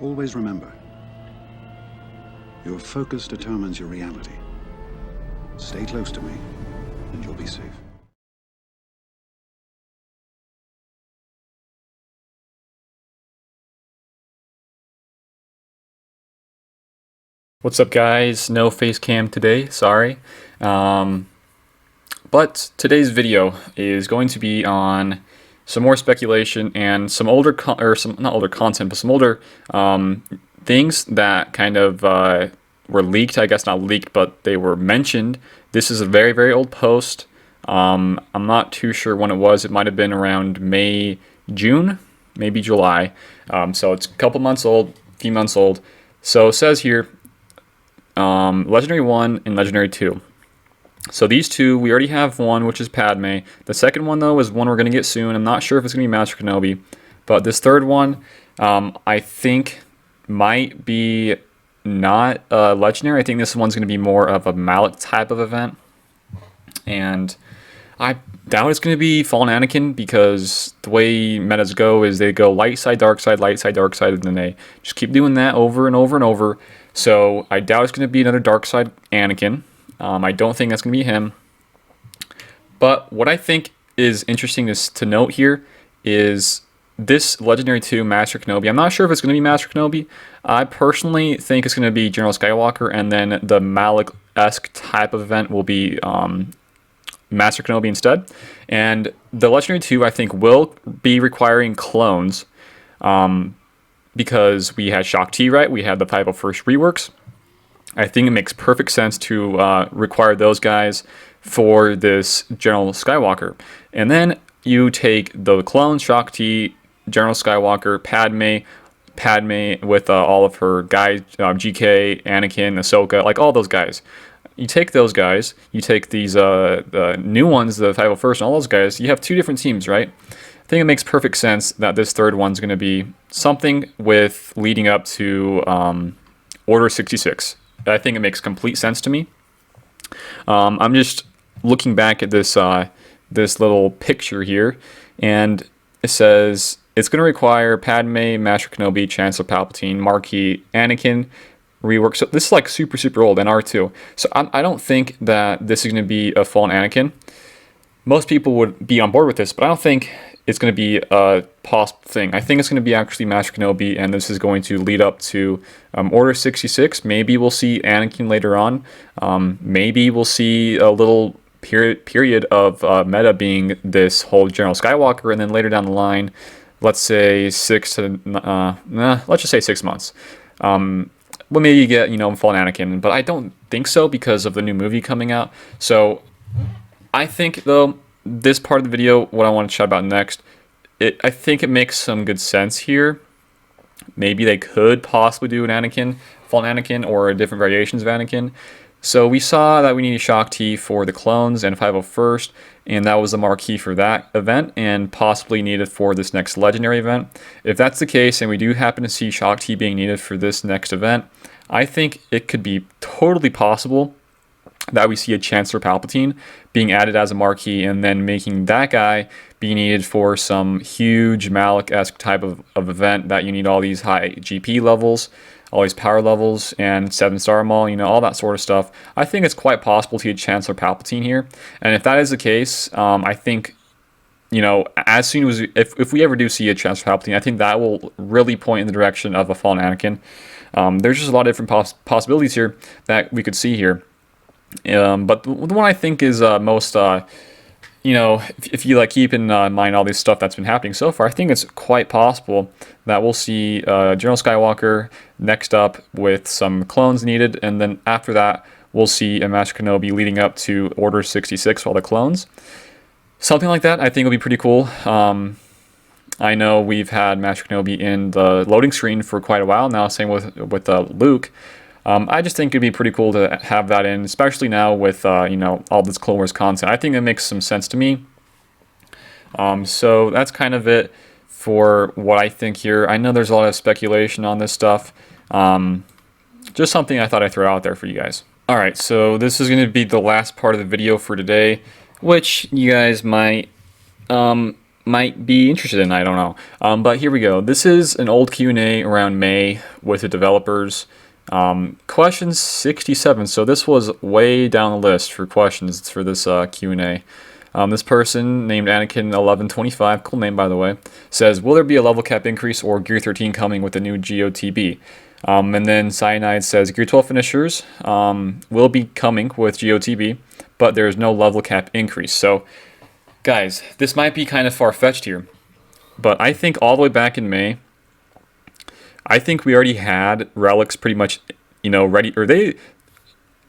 Always remember, your focus determines your reality. Stay close to me, and you'll be safe. What's up, guys? No face cam today, sorry. But today's video is going to be on some more speculation and some older, not older content, but some older things that kind of were leaked. I guess not leaked, but they were mentioned. This is a very, very old post. I'm not too sure when it was. It might have been around May, June, maybe July. So it's a couple months old, a few months old. So it says here, Legendary 1 and Legendary 2. So these two, we already have one, which is Padme. The second one, though, is one we're going to get soon. I'm not sure if it's going to be Master Kenobi. But this third one, I think might be not Legendary. I think this one's going to be more of a Malak type of event. And I doubt it's going to be Fallen Anakin, because the way metas go is they go light side, dark side, and then they just keep doing that over and over and over. So I doubt it's going to be another dark side Anakin. I don't think that's going to be him. But what I think is interesting to note here is this Legendary 2 Master Kenobi. I'm not sure if it's going to be Master Kenobi. I personally think it's going to be General Skywalker, and then the Malak-esque type of event will be Master Kenobi instead. And the Legendary 2, I think, will be requiring clones, because we had Shaak Ti, right? We had the 501st reworks. I think it makes perfect sense to require those guys for this General Skywalker. And then you take the clones, Shaak Ti, General Skywalker, Padme with all of her guys, GK, Anakin, Ahsoka, like all those guys. You take those guys, you take these the new ones, the 501st, and all those guys, you have two different teams, right? I think it makes perfect sense that this third one's going to be something with leading up to Order 66. I think it makes complete sense to me. I'm just looking back at this this little picture here, and it says it's going to require Padme, Master Kenobi, Chancellor Palpatine, Marquis, Anakin, rework. So this is like super, super old, and R2. So I don't think that this is going to be a Fallen Anakin. Most people would be on board with this, but I don't think it's going to be a possible thing. I think it's going to be actually Master Kenobi, and this is going to lead up to Order 66. Maybe we'll see Anakin later on. Maybe we'll see a little period of meta being this whole General Skywalker, and then later down the line, let's say let's just say 6 months. Well, maybe you get, Fallen Anakin, but I don't think so because of the new movie coming out. So I think, though, this part of the video, what I want to chat about next, I think it makes some good sense here. Maybe they could possibly do an Anakin, Fallen Anakin, or different variations of Anakin. So we saw that we needed Shaak Ti for the clones and 501st, and that was the marquee for that event, and possibly needed for this next Legendary event. If that's the case, and we do happen to see Shaak Ti being needed for this next event, I think it could be totally possible that we see a Chancellor Palpatine being added as a marquee, and then making that guy be needed for some huge Malak-esque type of event that you need all these high GP levels, all these power levels, and 7-star them all, all that sort of stuff. I think it's quite possible to get Chancellor Palpatine here, and if that is the case, I think, as soon as, if we ever do see a Chancellor Palpatine, I think that will really point in the direction of a Fallen Anakin. There's just a lot of different possibilities here that we could see here. But the one I think is most, if you keep in mind all this stuff that's been happening so far, I think it's quite possible that we'll see General Skywalker next up with some clones needed, and then after that we'll see a Master Kenobi leading up to Order 66 for all the clones. Something like that I think will be pretty cool. I know we've had Master Kenobi in the loading screen for quite a while now, same with Luke. I just think it'd be pretty cool to have that in, especially now with all this Clone Wars content. I think it makes some sense to me. So that's kind of it for what I think here. I know there's a lot of speculation on this stuff. Just something I thought I'd throw out there for you guys. Alright, so this is going to be the last part of the video for today, which you guys might might be interested in. I don't know. But here we go. This is an old Q&A around May with the developers. Question 67. So this was way down the list for questions for this Q&A. This person named Anakin1125, cool name by the way, says, will there be a level cap increase or Gear 13 coming with the new GOTB? And then Cyanide says, Gear 12 finishers will be coming with GOTB, but there is no level cap increase. So, guys, this might be kind of far-fetched here, but I think all the way back in May, I think we already had relics pretty much, ready, or they...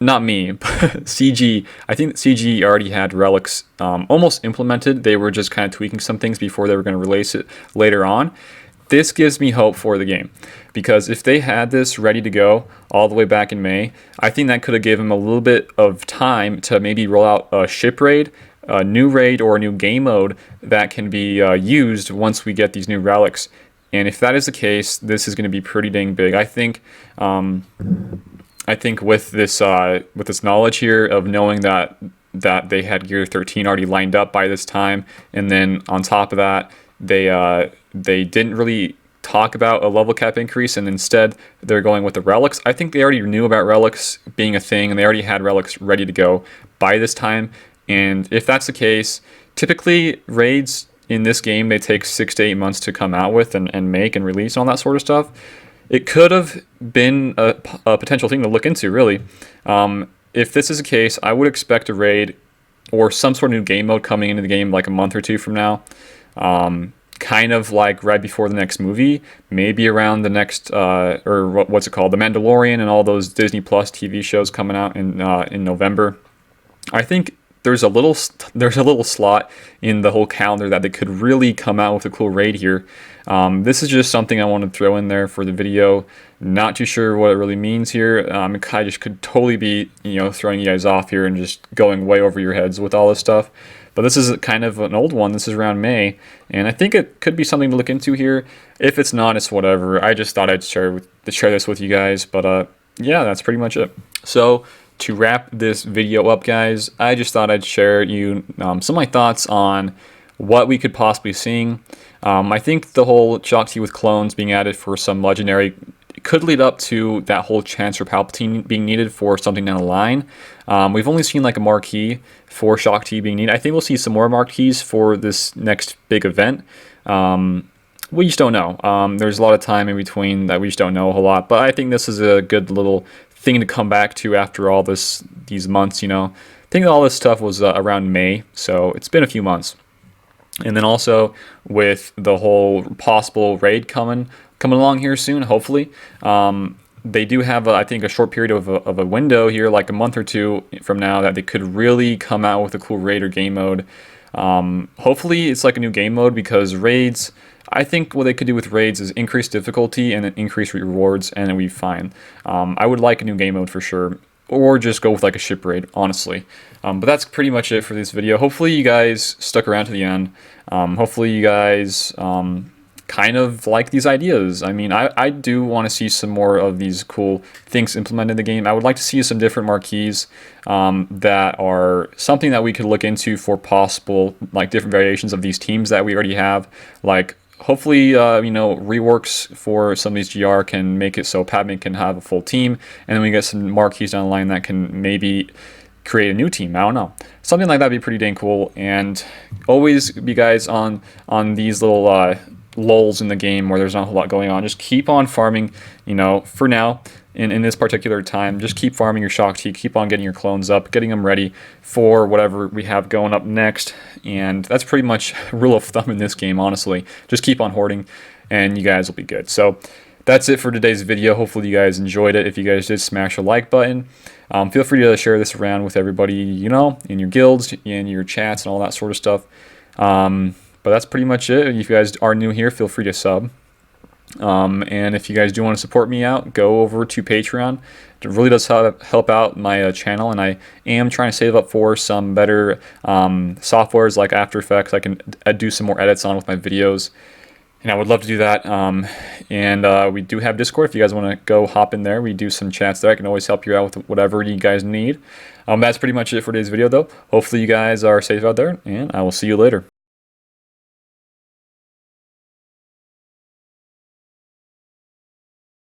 Not me, but CG. I think CG already had relics almost implemented. They were just kind of tweaking some things before they were going to release it later on. This gives me hope for the game, because if they had this ready to go all the way back in May, I think that could have given them a little bit of time to maybe roll out a ship raid, a new raid, or a new game mode that can be used once we get these new relics. And if that is the case, this is going to be pretty dang big. I think with this knowledge here of knowing that they had Gear 13 already lined up by this time, and then on top of that, they didn't really talk about a level cap increase, and instead they're going with the relics. I think they already knew about relics being a thing, and they already had relics ready to go by this time. And if that's the case, typically raids in this game, they take 6 to 8 months to come out with and make and release and all that sort of stuff. It could have been a potential thing to look into, really. If this is the case, I would expect a raid or some sort of new game mode coming into the game like a month or two from now. Kind of like right before the next movie, maybe around the next, what's it called? The Mandalorian and all those Disney Plus TV shows coming out in November. I think there's a little slot in the whole calendar that they could really come out with a cool raid here. This is just something I want to throw in there for the video. Not too sure what it really means here. I just could totally be, throwing you guys off here and just going way over your heads with all this stuff. But this is kind of an old one. This is around May, and I think it could be something to look into here. If it's not, it's whatever. I just thought I'd share this with you guys. But yeah, that's pretty much it. So to wrap this video up, guys, I just thought I'd share you some of my thoughts on what we could possibly seeing. I think the whole Shaak Ti with clones being added for some legendary could lead up to that whole Chancellor Palpatine being needed for something down the line. We've only seen like a marquee for Shaak Ti being needed. I think we'll see some more marquees for this next big event. We just don't know. There's a lot of time in between that we just don't know a whole lot. But I think this is a good little thing to come back to after all these months. I think all this stuff was around May, so it's been a few months. And then also with the whole possible raid coming along here soon, hopefully. They do have, I think, a short period of a window here, like a month or two from now, that they could really come out with a cool raid or game mode. Hopefully it's like a new game mode, because raids, I think what they could do with raids is increase difficulty and then increase rewards, and then we'd be fine. I would like a new game mode for sure, or just go with like a ship raid, honestly. But that's pretty much it for this video. Hopefully you guys stuck around to the end. Hopefully you guys kind of like these ideas. I mean, I do want to see some more of these cool things implemented in the game. I would like to see some different marquees that are something that we could look into for possible, like, different variations of these teams that we already have. Like, hopefully, reworks for some of these GR can make it so Padme can have a full team, and then we get some marquees down the line that can maybe create a new team. I don't know. Something like that would be pretty dang cool. And always be guys on these little lulls in the game where there's not a whole lot going on. Just keep on farming, for now. In this particular time, just keep farming your Shaak Ti, keep on getting your clones up, getting them ready for whatever we have going up next. And that's pretty much rule of thumb in this game, honestly. Just keep on hoarding, and you guys will be good. So that's it for today's video. Hopefully you guys enjoyed it. If you guys did, smash the like button. Feel free to share this around with everybody, in your guilds, in your chats, and all that sort of stuff. But that's pretty much it. If you guys are new here, feel free to sub. And if you guys do want to support me out, go over to Patreon. It really does help out my channel, and I am trying to save up for some better softwares like After Effects I can do some more edits on with my videos, and I would love to do that. And we do have Discord. If you guys want to go hop in there, we do some chats there. I can always help you out with whatever you guys need. That's pretty much it for today's video, though. Hopefully you guys are safe out there, and I will see you later.